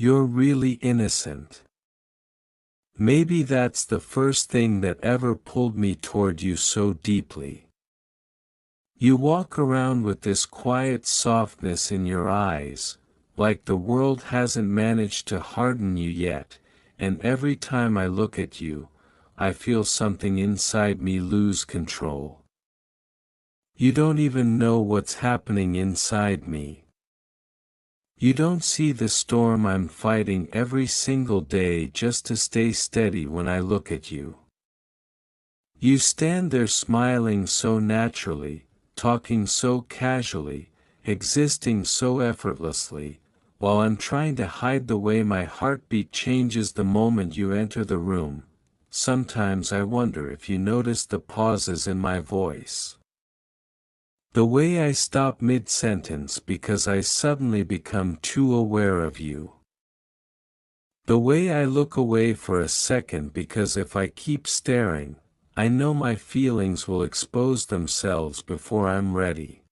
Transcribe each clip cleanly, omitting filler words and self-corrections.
You're really innocent. Maybe that's the first thing that ever pulled me toward you so deeply. You walk around with this quiet softness in your eyes, like the world hasn't managed to harden you yet, and every time I look at you, I feel something inside me lose control. You don't even know what's happening inside me. You don't see the storm I'm fighting every single day just to stay steady when I look at you. You stand there smiling so naturally, talking so casually, existing so effortlessly, while I'm trying to hide the way my heartbeat changes the moment you enter the room. Sometimes I wonder if you notice the pauses in my voice. The way I stop mid-sentence because I suddenly become too aware of you. The way I look away for a second because if I keep staring, I know my feelings will expose themselves before I'm ready.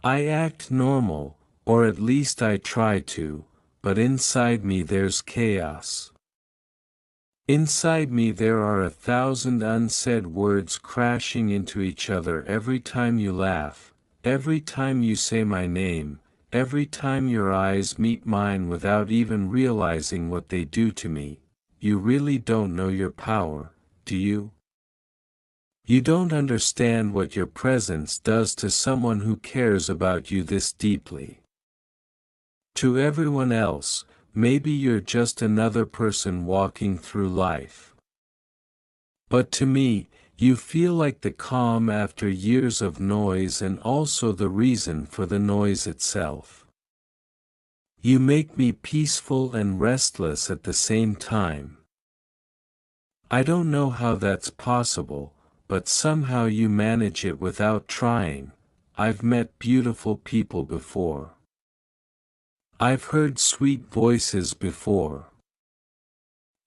I act normal, or at least I try to, but inside me there's chaos. Inside me there are 1,000 unsaid words crashing into each other every time you laugh, every time you say my name, every time your eyes meet mine without even realizing what they do to me. You really don't know your power, do you? You don't understand what your presence does to someone who cares about you this deeply. To everyone else, maybe you're just another person walking through life. But to me, you feel like the calm after years of noise and also the reason for the noise itself. You make me peaceful and restless at the same time. I don't know how that's possible, but somehow you manage it without trying. I've met beautiful people before. I've heard sweet voices before.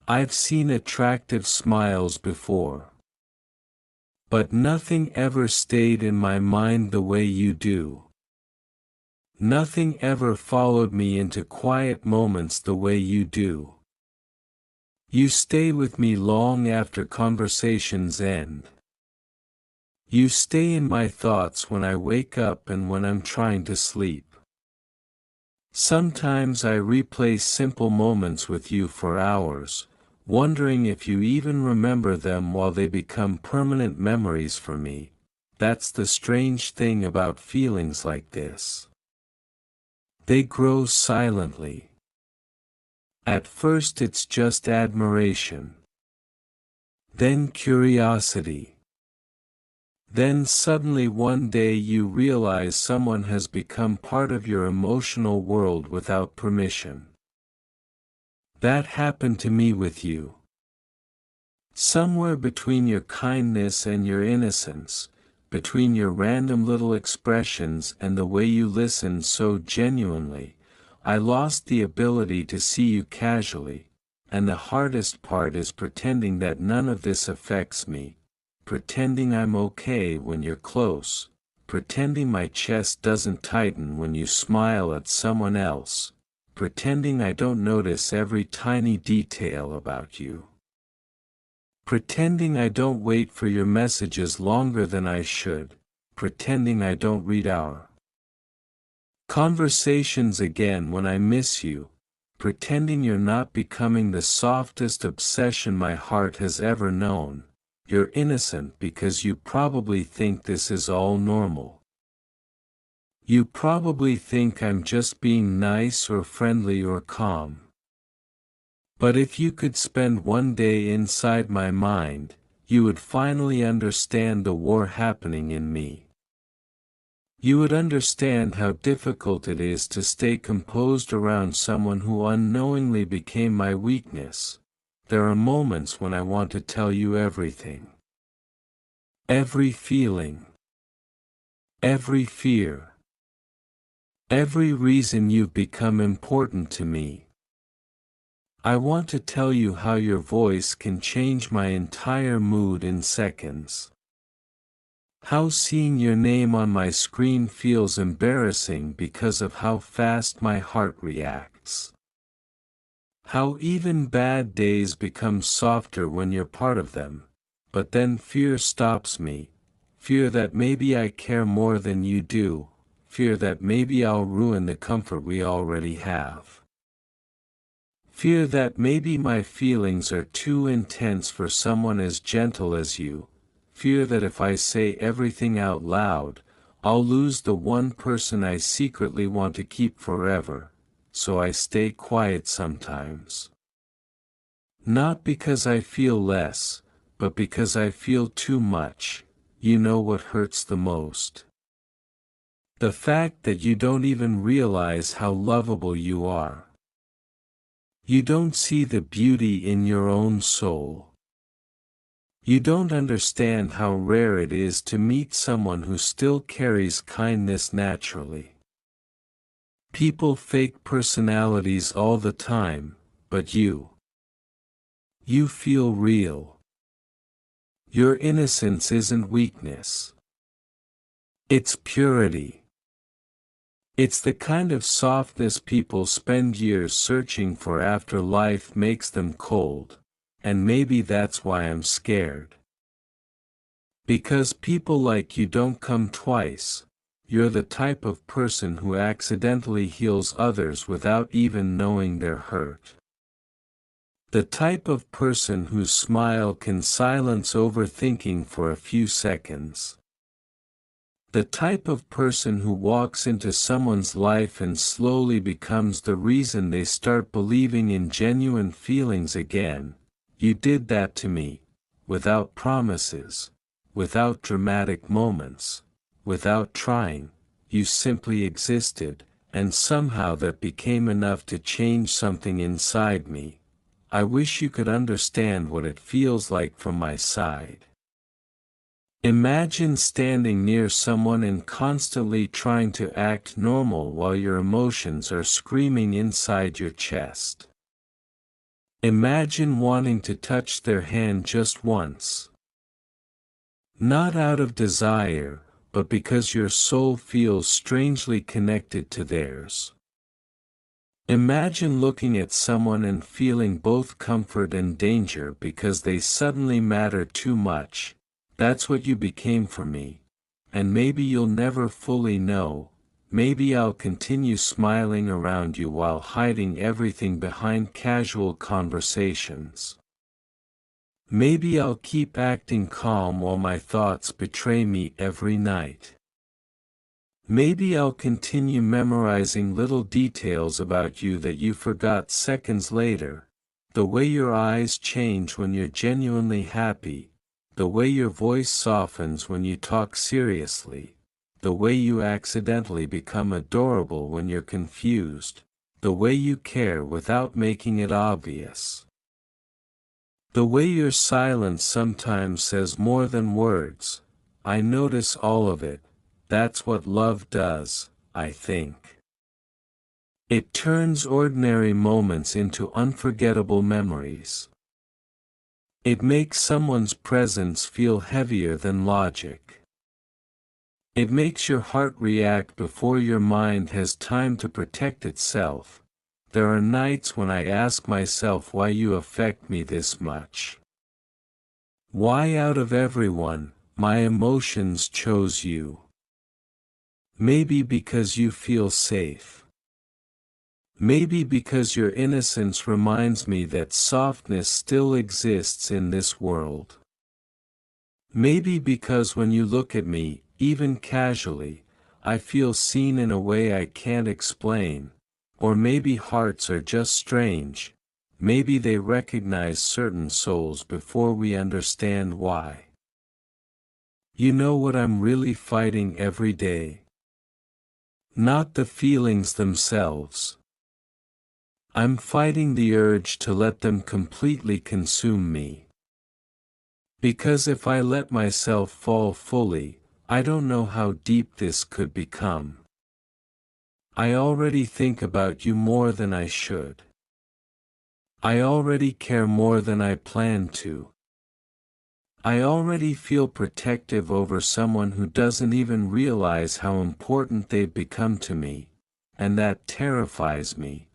I've seen attractive smiles before. But nothing ever stayed in my mind the way you do. Nothing ever followed me into quiet moments the way you do. You stay with me long after conversations end. You stay in my thoughts when I wake up and when I'm trying to sleep. Sometimes I replay simple moments with you for hours, wondering if you even remember them while they become permanent memories for me. That's the strange thing about feelings like this. They grow silently. At first it's just admiration. Then curiosity. Then suddenly one day you realize someone has become part of your emotional world without permission. That happened to me with you. Somewhere between your kindness and your innocence, between your random little expressions and the way you listen so genuinely, I lost the ability to see you casually, and the hardest part is pretending that none of this affects me. Pretending I'm okay when you're close, pretending my chest doesn't tighten when you smile at someone else, pretending I don't notice every tiny detail about you. Pretending I don't wait for your messages longer than I should, pretending I don't read our conversations again when I miss you, pretending you're not becoming the softest obsession my heart has ever known. You're innocent because you probably think this is all normal. You probably think I'm just being nice or friendly or calm. But if you could spend one day inside my mind, you would finally understand the war happening in me. You would understand how difficult it is to stay composed around someone who unknowingly became my weakness. There are moments when I want to tell you everything. Every feeling. Every fear. Every reason you've become important to me. I want to tell you how your voice can change my entire mood in seconds. How seeing your name on my screen feels embarrassing because of how fast my heart reacts. How even bad days become softer when you're part of them. But then fear stops me. Fear that maybe I care more than you do. Fear that maybe I'll ruin the comfort we already have. Fear that maybe my feelings are too intense for someone as gentle as you. Fear that if I say everything out loud, I'll lose the one person I secretly want to keep forever. So I stay quiet sometimes. Not because I feel less, but because I feel too much. You know what hurts the most? The fact that you don't even realize how lovable you are. You don't see the beauty in your own soul. You don't understand how rare it is to meet someone who still carries kindness naturally. People fake personalities all the time, but you feel real. Your innocence isn't weakness. It's purity. It's the kind of softness people spend years searching for after life makes them cold, and maybe that's why I'm scared. Because people like you don't come twice. You're the type of person who accidentally heals others without even knowing they're hurt. The type of person whose smile can silence overthinking for a few seconds. The type of person who walks into someone's life and slowly becomes the reason they start believing in genuine feelings again. You did that to me. Without promises. Without dramatic moments. Without trying, you simply existed, and somehow that became enough to change something inside me. I wish you could understand what it feels like from my side. Imagine standing near someone and constantly trying to act normal while your emotions are screaming inside your chest. Imagine wanting to touch their hand just once. Not out of desire, but because your soul feels strangely connected to theirs. Imagine looking at someone and feeling both comfort and danger because they suddenly matter too much. That's what you became for me. And maybe you'll never fully know. Maybe I'll continue smiling around you while hiding everything behind casual conversations. Maybe I'll keep acting calm while my thoughts betray me every night. Maybe I'll continue memorizing little details about you that you forgot seconds later. The way your eyes change when you're genuinely happy. The way your voice softens when you talk seriously. The way you accidentally become adorable when you're confused. The way you care without making it obvious. The way your silence sometimes says more than words. I notice all of it. That's what love does, I think. It turns ordinary moments into unforgettable memories. It makes someone's presence feel heavier than logic. It makes your heart react before your mind has time to protect itself. There are nights when I ask myself why you affect me this much. Why out of everyone, my emotions chose you. Maybe because you feel safe. Maybe because your innocence reminds me that softness still exists in this world. Maybe because when you look at me, even casually, I feel seen in a way I can't explain. Or maybe hearts are just strange. Maybe they recognize certain souls before we understand why. You know what I'm really fighting every day? Not the feelings themselves. I'm fighting the urge to let them completely consume me. Because if I let myself fall fully, I don't know how deep this could become. I already think about you more than I should. I already care more than I plan to. I already feel protective over someone who doesn't even realize how important they've become to me, and that terrifies me.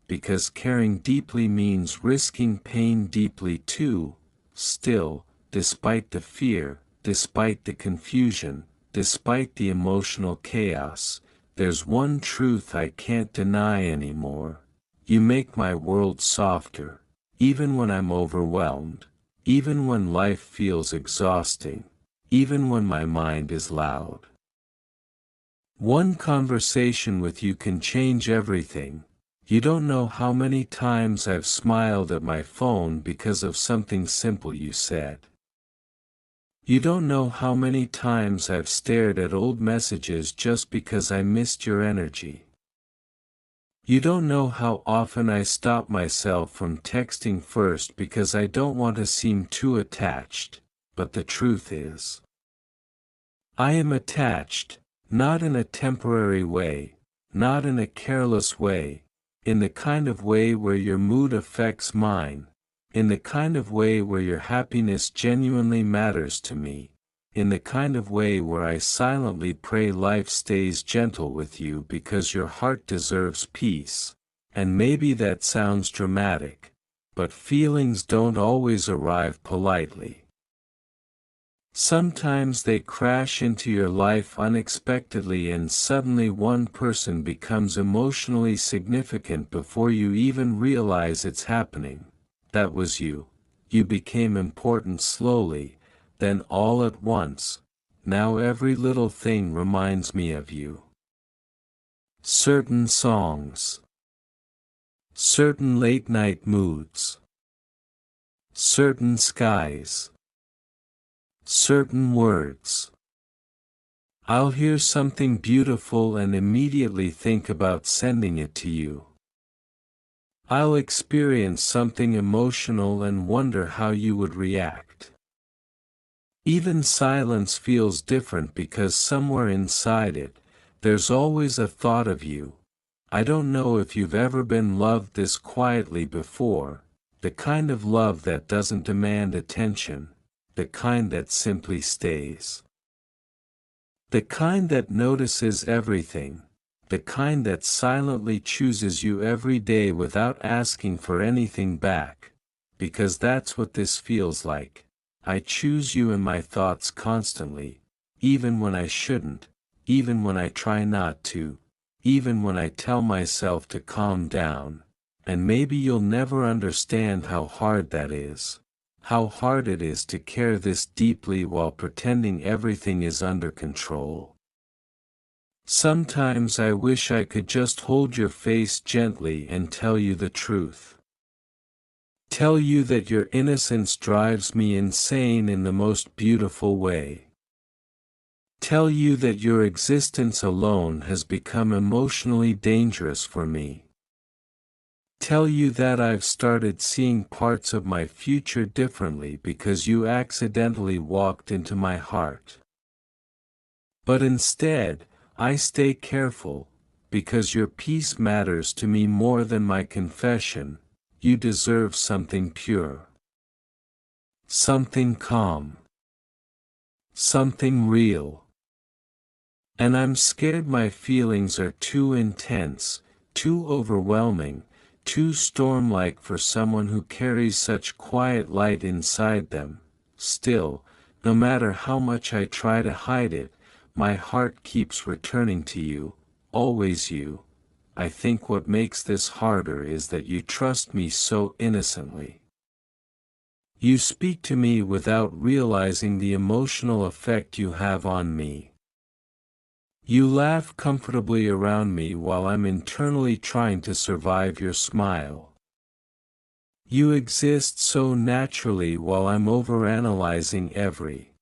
because caring deeply means risking pain deeply too. Still, despite the fear, despite the confusion, despite the emotional chaos, there's one truth I can't deny anymore. You make my world softer, even when I'm overwhelmed, even when life feels exhausting, even when my mind is loud. One conversation with you can change everything. You don't know how many times I've smiled at my phone because of something simple you said. You don't know how many times I've stared at old messages just because I missed your energy. You don't know how often I stop myself from texting first because I don't want to seem too attached, but the truth is, I am attached, not in a temporary way, not in a careless way, in the kind of way where your mood affects mine, in the kind of way where your happiness genuinely matters to me, in the kind of way where I silently pray life stays gentle with you because your heart deserves peace. And maybe that sounds dramatic, but feelings don't always arrive politely. Sometimes they crash into your life unexpectedly and suddenly one person becomes emotionally significant before you even realize it's happening. That was you. You became important slowly, then all at once. Now every little thing reminds me of you. Certain songs. Certain late-night moods. Certain skies. Certain words. I'll hear something beautiful and immediately think about sending it to you. I'll experience something emotional and wonder how you would react. Even silence feels different because somewhere inside it, there's always a thought of you. I don't know if you've ever been loved this quietly before, the kind of love that doesn't demand attention, the kind that simply stays. The kind that notices everything, the kind that silently chooses you every day without asking for anything back, because that's what this feels like. I choose you in my thoughts constantly, even when I shouldn't, even when I try not to, even when I tell myself to calm down, and maybe you'll never understand how hard that is. How hard it is to care this deeply while pretending everything is under control. Sometimes I wish I could just hold your face gently and tell you the truth. Tell you that your innocence drives me insane in the most beautiful way. Tell you that your existence alone has become emotionally dangerous for me. Tell you that I've started seeing parts of my future differently because you accidentally walked into my heart. But instead, I stay careful, because your peace matters to me more than my confession. You deserve something pure. Something calm. Something real. And I'm scared my feelings are too intense, too overwhelming, too storm-like for someone who carries such quiet light inside them. Still, no matter how much I try to hide it, my heart keeps returning to you, always you. I think what makes this harder is that you trust me so innocently. You speak to me without realizing the emotional effect you have on me. You laugh comfortably around me while I'm internally trying to survive your smile. You exist so naturally while I'm overanalyzing every